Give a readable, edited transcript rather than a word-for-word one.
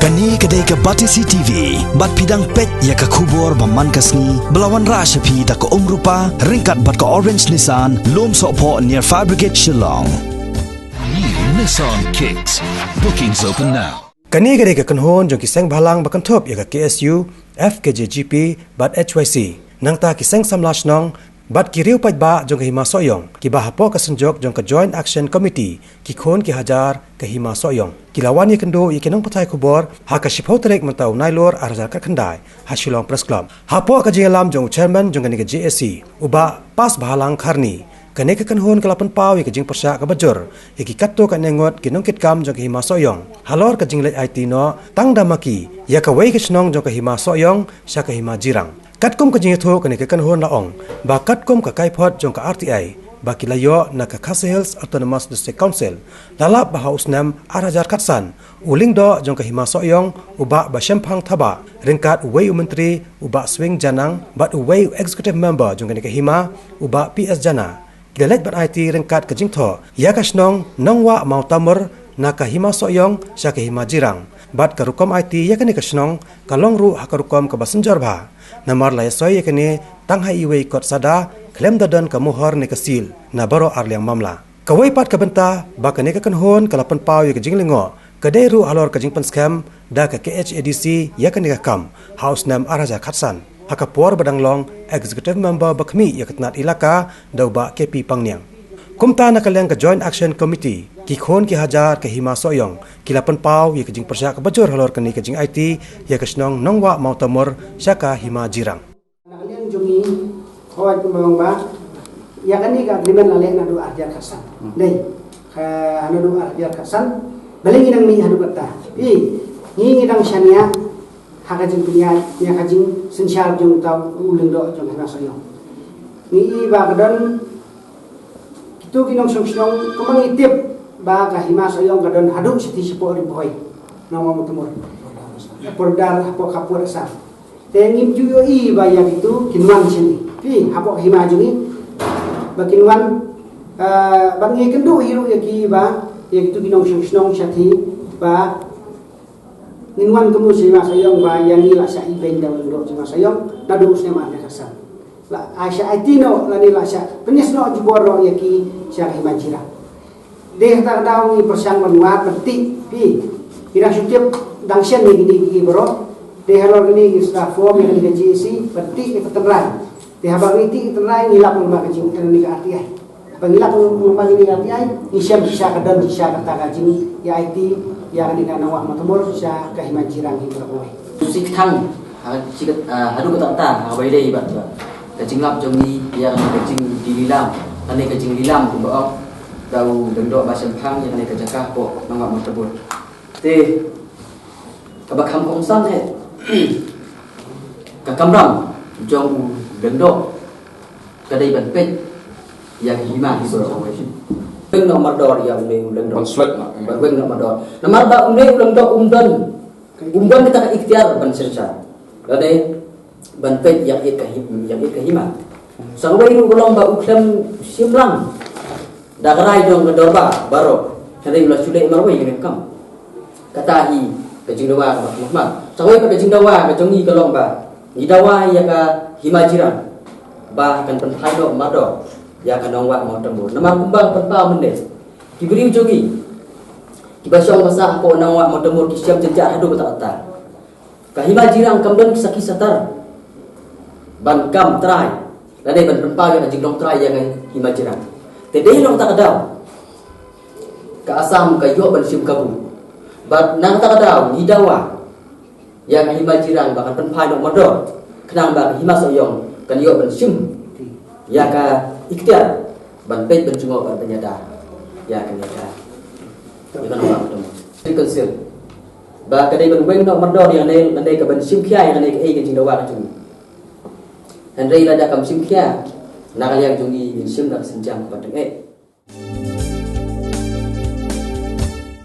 Kani kedai ke Batisi TV, bat pidang pet ya ke kubur baman kasni, belawan rashapi da ke rupa, ringkat bat ke orange Nissan, lom sokpo near Fire Brigade Shillong. New Nissan Kicks. Bookings open now. Kani kedai ke kenhon jong kiseng balang bakan top ya ke KSU, FKJGP, bat HYC, nang ta kiseng samlash nong, bat kiriu pait ba jong ke hima soyong, ki bahapo kesenjok jong ke Joint Action Committee, ki khon ki hajar ke hima soyong. Kilawan ye kendo ye kenong patai kubor, ha ka shipho terek mentau nailor arjar ka kendai, ha Shillong Press Club. Hapo ka jingalam jong chairman jong ke JSC, uba pas bahalang karni. Kane ke kenhon ke lapan pau ye ke jing persya ke bajur, ye ki katto ka nengot ki nong kitkam jong ke hima soyong. Halor ka jinglet IT no, tang damaki, ya ka wei ke snong jong ke hima soyong, sya ke hima jirang. Katkum ka jingitho kane ke kanhon laong, ba katkum ka kaipot jong ka RTI, ba kilayo na ka Khasi Hills Autonomous District Council, lalap ba hausnam arajar katsan, uling do jong ka hima soyong, uba ba shempang thaba, ringkat uwei menteri, uba swing janang, bat uwei executive member jong kane ke hima, uba PS jana. Kilalet bat IT ringkat ka jingtho, ya ka snong nongwa mau tamur, na ka hima soyong, sya ka hima jirang. Bat ka rukom IT ya kane ka snong, kalong ru ha ka rukom ka basenjor ba. Namar la soy ye kene tanghai iwe kot sada klem dadan ka muhor ne kasil na baro arliang mamla kawai pat ka benta ba kane ka kanhon kalapan pau ye ka jinglingo kadai ru alor ka jingpan scam da ka KHADC ya kane ka kam house nam araja khatsan haka por badanglong executive member bakmi ya katnat ilaka dauba KP pangniang kumta na kaleng ka Joint Action Committee ki khon ki hajar ka hima soyong kilapan pau ye ka jing persya ka bajur halor kani ka jing IT ya ka snong nongwa mau tamur syaka hima jirang nakalian jungi khawat kumang ba ya kani ka agreement lale na do arjar khasan dei ka anu do arjar khasan balingi nang mi hadu kata ngi dang syania haka jing punya ya ka jing sensyal jung tau uleng do jung hima soyong ni ba kadon tu kinong song kumang itip ba ka hima soyong kadon haduk siti sipo ri boy nawa mutumur pordar hapo kapur sa tengim juyo i ba yang itu kinwan sini pi hapo hima jungi ba kinwan bangi kendo hiru yaki ba yang itu kinong song sati ba ninwan kemu hima soyong ba yang ila sa ibeng daw ndo hima soyong nadu usne ma kasan la asya itino lani la sya penyesno juboro yaki sya hima jira deh tak daw ni persang manuat peti pi ira sutiap dangsian ni gini bro deh halor ni staff form yang di GC peti ni ketenrai deh habang iti ketenrai ngilap rumah kecil ni ka RTI pangilap rumah ni RTI isyam sisa kadan sisa kata kajing ya IT ya ni kana wa matumur sisa ka hima jirang hi bro sik thang hadu kata ta awai dei bat kajing lap jongi ya kajing dililam ane kajing lilam ku ba dau dengdo ba sempang yang ane kajakah po nangwa matabur te kabakam kongsan he kakamram jong dengdo kadai ban pet yang hima hisoro peng nomor dor yang ne dengdo konflik nak peng nomor dor nomor ba ne dengdo umdan kita ikhtiar ban sersa kadai ban pet yang hima sangwai ru golong ba uklam simlang dagarai dong kedorba baro kadai ulah sudai marwai yang kam katahi kajing dawa mak sangwai ka kajing dawa ka jongi kalong ba ni dawa ya ka himajiran ba kan penthai do mado ya kan dongwa mau tembur namar kumbang penpa mende kibri jogi kibasong masa ko nangwa mau tembur kisiam jenjar hadu kata ka himajiran kamdan kisaki satar ban kam trai ladai ban penpa ya kajing dong trai yang himajiran tedei long tak daw ka asam ka yo ban sim kabu bat nang tak daw ni dawa yang hima jirang bahkan penpai nok modor kenang ba hima soyong kan yo ban sim ya ka ikhtiar ban pet ban cungo ban penyadar ya kan ya kan orang tu dikonsel ba kadai ban weng nok modor yang nei ka ban sim khia yang nei ka ei kan jing dawa ka chung Henry la da kam sim khia nak yang jungi sim nak senjang ka teng